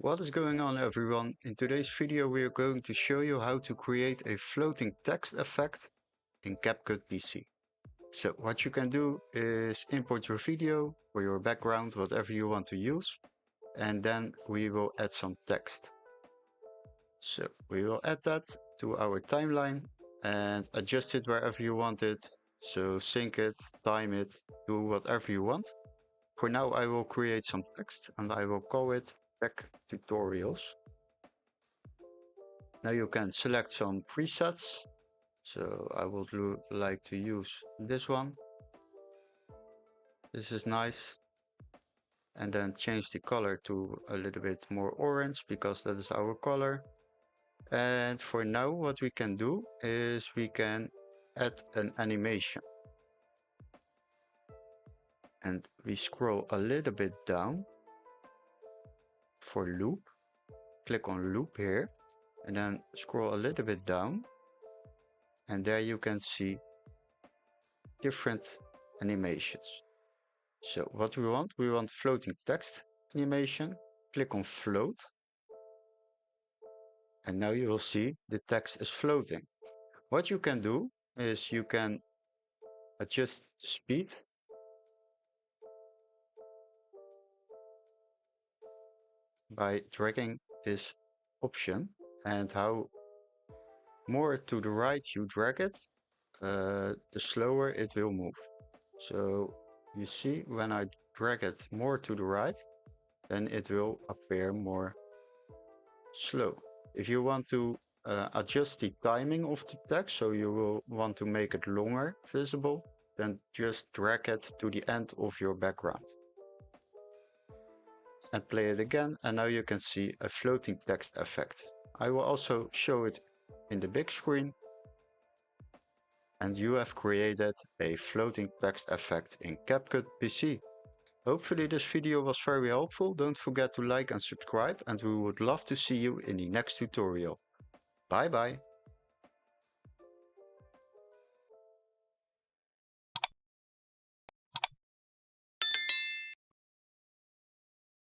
What is going on, everyone? In today's video we are going to show you how to create a floating text effect in CapCut PC. So what you can do is import your video or your background, whatever you want to use, and then we will add some text. So we will add that to our timeline and adjust it wherever you want it. So sync it, time it, do whatever you want. For now I will create some text and I will call it Tech Tutorials. Now you can select some presets. So I would like to use this one. This is nice. And then change the color to a little bit more orange because that is our color. And for now what we can do is we can add an animation. And we scroll a little bit down for loop. Click on loop here and then scroll a little bit down. And there you can see different animations. So what we want floating text animation. Click on float. And now you will see the text is floating. What you can do is you can adjust the speed. By dragging this option, and how more to the right you drag it, the slower it will move. So you see when I drag it more to the right, then it will appear more slow. If you want to adjust the timing of the text, so you will want to make it longer visible, then just drag it to the end of your background. And play it again, and now you can see a floating text effect. I will also show it in the big screen. And you have created a floating text effect in CapCut PC. Hopefully this video was very helpful. Don't forget to like and subscribe, and we would love to see you in the next tutorial. Bye bye.